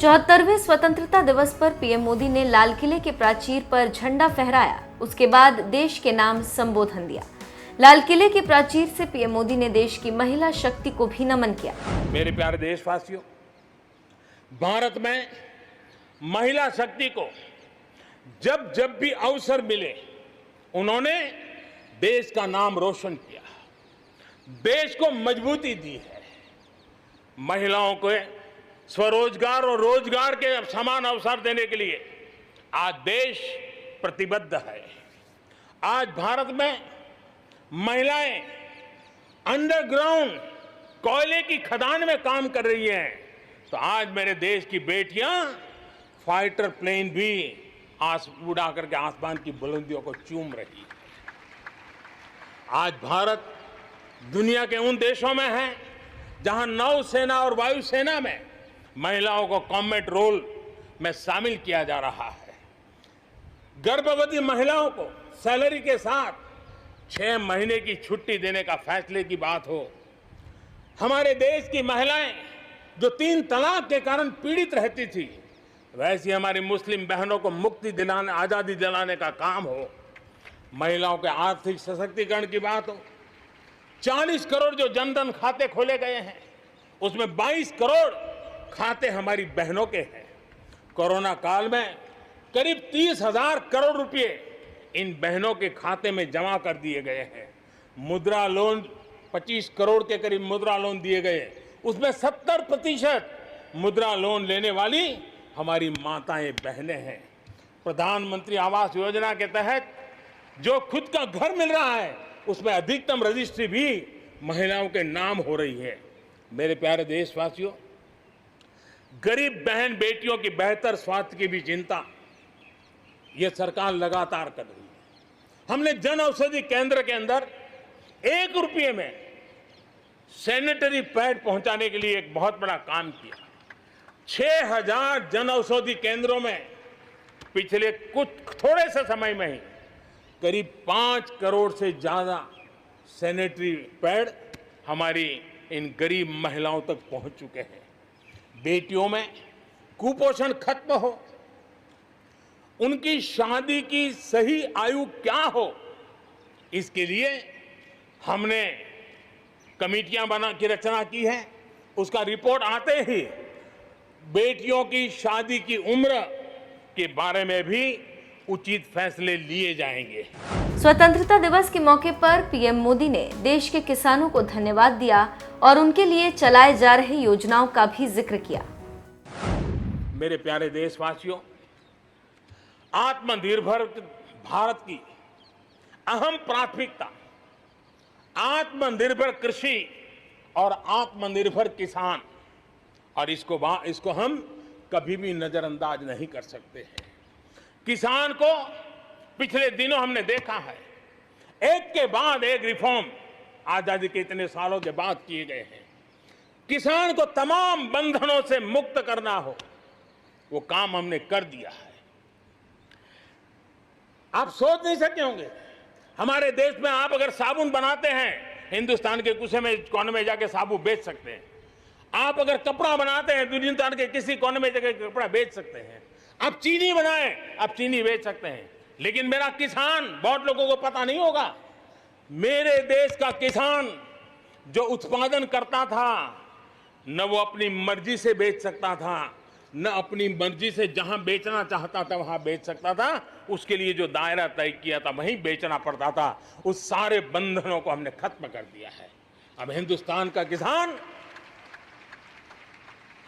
74वें स्वतंत्रता दिवस पर पीएम मोदी ने लाल किले के प्राचीर पर झंडा फहराया। उसके बाद देश के नाम संबोधन दिया। लाल किले के प्राचीर से पीएम मोदी ने देश की महिला शक्ति को भी नमन किया। मेरे प्यारे देशवासियों, भारत में महिला शक्ति को जब जब भी अवसर मिले उन्होंने देश का नाम रोशन किया, देश को मजबूती दी है। महिलाओं को स्वरोजगार और रोजगार के समान अवसर देने के लिए आज देश प्रतिबद्ध है। आज भारत में महिलाएं अंडरग्राउंड कोयले की खदान में काम कर रही हैं, तो आज मेरे देश की बेटियां फाइटर प्लेन भी उड़ा करके आसमान की बुलंदियों को चूम रही है। आज भारत दुनिया के उन देशों में है जहां नौसेना और वायुसेना में महिलाओं को कॉम्बैट रोल में शामिल किया जा रहा है। गर्भवती महिलाओं को सैलरी के साथ 6 महीने की छुट्टी देने का फैसले की बात हो, हमारे देश की महिलाएं जो 3 तलाक के कारण पीड़ित रहती थी, वैसी हमारी मुस्लिम बहनों को मुक्ति दिलाने, आजादी दिलाने का काम हो, महिलाओं के आर्थिक सशक्तिकरण की बात हो। 40 करोड़ जो जनधन खाते खोले गए हैं, उसमें 22 करोड़ खाते हमारी बहनों के हैं। कोरोना काल में करीब 30,000 करोड़ रुपए इन बहनों के खाते में जमा कर दिए गए हैं। मुद्रा लोन 25 करोड़ के करीब मुद्रा लोन दिए गए, उसमें 70% मुद्रा लोन लेने वाली हमारी माताएं बहनें हैं। प्रधानमंत्री आवास योजना के तहत जो खुद का घर मिल रहा है, उसमें अधिकतम रजिस्ट्री भी महिलाओं के नाम हो रही है। मेरे प्यारे देशवासियों, गरीब बहन बेटियों की बेहतर स्वास्थ्य की भी चिंता यह सरकार लगातार कर रही है। हमने जन औषधि केंद्र के अंदर 1 रुपये में सैनिटरी पैड पहुंचाने के लिए एक बहुत बड़ा काम किया। 6000 जन औषधि केंद्रों में पिछले थोड़े से समय में ही करीब 5 करोड़ से ज्यादा सैनिटरी पैड हमारी इन गरीब महिलाओं तक पहुंच चुके हैं। बेटियों में कुपोषण खत्म हो, उनकी शादी की सही आयु क्या हो, इसके लिए हमने कमेटियां बना की रचना की है। उसका रिपोर्ट आते ही बेटियों की शादी की उम्र के बारे में भी उचित फैसले लिए जाएंगे। स्वतंत्रता दिवस के मौके पर पीएम मोदी ने देश के किसानों को धन्यवाद दिया और उनके लिए चलाए जा रहे योजनाओं का भी जिक्र किया। मेरे प्यारे देशवासियों, आत्मनिर्भर भारत की अहम प्राथमिकता आत्मनिर्भर कृषि और आत्मनिर्भर किसान, और इसको हम कभी भी नजरअंदाज नहीं कर सकते हैं। किसान को पिछले दिनों हमने देखा है, एक के बाद एक रिफॉर्म आजादी के इतने सालों के बाद किए गए हैं। किसान को तमाम बंधनों से मुक्त करना हो, वो काम हमने कर दिया है। आप सोच नहीं सकते होंगे, हमारे देश में आप अगर साबुन बनाते हैं, हिंदुस्तान के कोने में जाके साबुन बेच सकते हैं। आप अगर कपड़ा बनाते हैं, हिंदुस्तान के किसी कोने में जाके कपड़ा बेच सकते हैं। आप चीनी बनाएं, आप चीनी बेच सकते हैं। लेकिन मेरा किसान, बहुत लोगों को पता नहीं होगा, मेरे देश का किसान जो उत्पादन करता था, न वो अपनी मर्जी से बेच सकता था, न अपनी मर्जी से जहां बेचना चाहता था वहां बेच सकता था। उसके लिए जो दायरा तय किया था वहीं बेचना पड़ता था। उस सारे बंधनों को हमने खत्म कर दिया है। अब हिंदुस्तान का किसान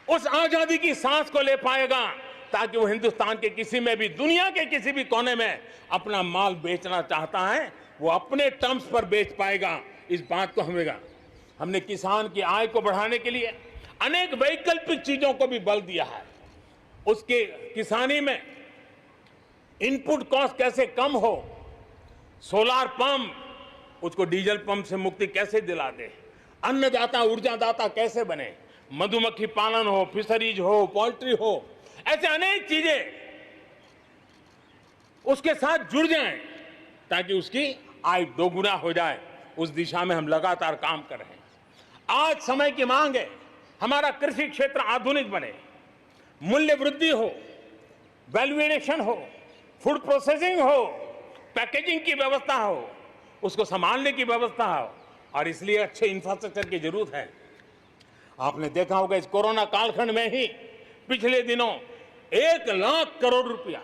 उस आजादी की सांस को ले पाएगा ताकि वो हिंदुस्तान के किसी में भी, दुनिया के किसी भी कोने में अपना माल बेचना चाहता है, वो अपने टर्म्स पर बेच पाएगा। इस बात को हमने किसान की आय को बढ़ाने के लिए अनेक वैकल्पिक चीजों को भी बल दिया है। उसके किसानी में इनपुट कॉस्ट कैसे कम हो, सोलार पंप, उसको डीजल पंप से मुक्ति कैसे दिला दे, अन्नदाता ऊर्जादाता कैसे बने, मधुमक्खी पालन हो, फिशरीज हो, पोल्ट्री हो, ऐसे अनेक चीजें उसके साथ जुड़ जाएं ताकि उसकी आय दोगुना हो जाए। उस दिशा में हम लगातार काम कर रहे हैं। आज समय की मांग है हमारा कृषि क्षेत्र आधुनिक बने, मूल्य वृद्धि हो, वैल्यू एडिशन हो, फूड प्रोसेसिंग हो, पैकेजिंग की व्यवस्था हो, उसको संभालने की व्यवस्था हो, और इसलिए अच्छे इंफ्रास्ट्रक्चर की जरूरत है। आपने देखा होगा इस कोरोना कालखंड में ही पिछले दिनों 1 लाख करोड़ रुपया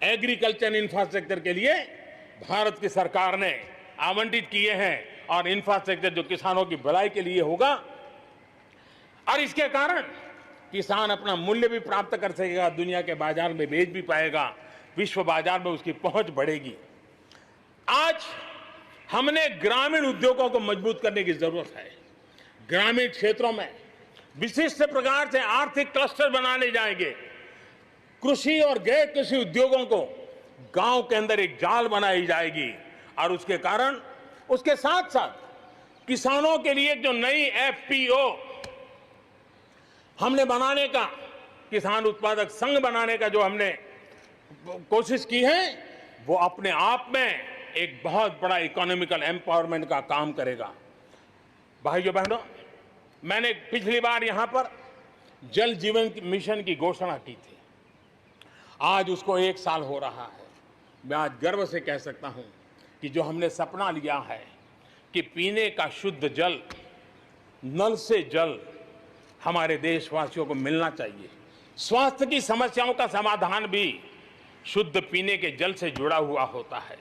एग्रीकल्चर इंफ्रास्ट्रक्चर के लिए भारत की सरकार ने आवंटित किए हैं, और इंफ्रास्ट्रक्चर जो किसानों की भलाई के लिए होगा, और इसके कारण किसान अपना मूल्य भी प्राप्त कर सकेगा, दुनिया के बाजार में बेच भी पाएगा, विश्व बाजार में उसकी पहुंच बढ़ेगी। आज हमने ग्रामीण उद्योगों को मजबूत करने की जरूरत है। ग्रामीण क्षेत्रों में विशिष्ट प्रकार से आर्थिक क्लस्टर बनाने जाएंगे। कृषि और गैर कृषि उद्योगों को गांव के अंदर एक जाल बनाई जाएगी, और उसके कारण उसके साथ साथ किसानों के लिए जो नई एफपीओ हमने बनाने का, किसान उत्पादक संघ बनाने का जो हमने कोशिश की है, वो अपने आप में एक बहुत बड़ा इकोनॉमिकल एम्पावरमेंट का काम करेगा। भाइयों बहनों, मैंने पिछली बार यहां पर जल जीवन मिशन की घोषणा की थी। आज उसको 1 साल हो रहा है। मैं आज गर्व से कह सकता हूं कि जो हमने सपना लिया है कि पीने का शुद्ध जल, नल से जल हमारे देशवासियों को मिलना चाहिए। स्वास्थ्य की समस्याओं का समाधान भी शुद्ध पीने के जल से जुड़ा हुआ होता है।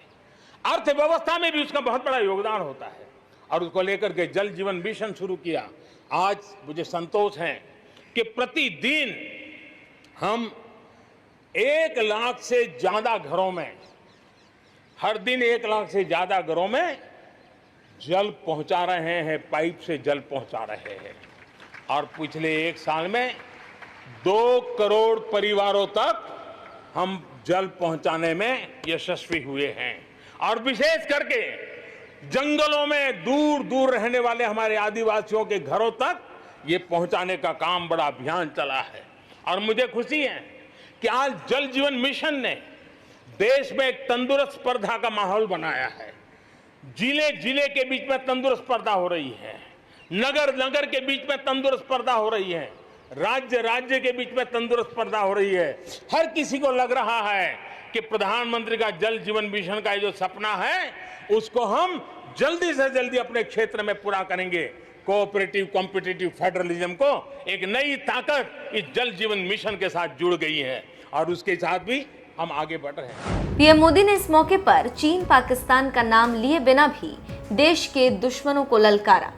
अर्थव्यवस्था में भी उसका बहुत बड़ा योगदान होता है, और उसको लेकर के जल जीवन मिशन शुरू किया। आज मुझे संतोष है कि प्रतिदिन हम 1 लाख से ज्यादा घरों में, हर दिन 1 लाख से ज्यादा घरों में जल पहुंचा रहे हैं, पाइप से जल पहुंचा रहे हैं। और पिछले 1 साल में 2 करोड़ परिवारों तक हम जल पहुंचाने में यशस्वी हुए हैं। और विशेष करके जंगलों में दूर दूर रहने वाले हमारे आदिवासियों के घरों तक ये पहुंचाने का काम, बड़ा अभियान चला है। और मुझे खुशी है कि आज जल जीवन मिशन ने देश में एक तंदुरुस्त स्पर्धा का माहौल बनाया है। जिले जिले के बीच में तंदुरुस्त स्पर्धा हो रही है, नगर नगर के बीच में तंदुरुस्त स्पर्धा हो रही है, राज्य राज्य के बीच में तंदुरुस्त स्पर्धा हो रही है। हर किसी को लग रहा है कि प्रधानमंत्री का जल जीवन मिशन का जो सपना है, उसको हम जल्दी से जल्दी अपने क्षेत्र में पूरा करेंगे। कोऑपरेटिव कॉम्पिटिटिव फेडरलिज्म को एक नई ताकत इस जल जीवन मिशन के साथ जुड़ गई है, और उसके साथ भी हम आगे बढ़ रहे हैं। पीएम मोदी ने इस मौके पर चीन पाकिस्तान का नाम लिए बिना भी देश के दुश्मनों को ललकारा।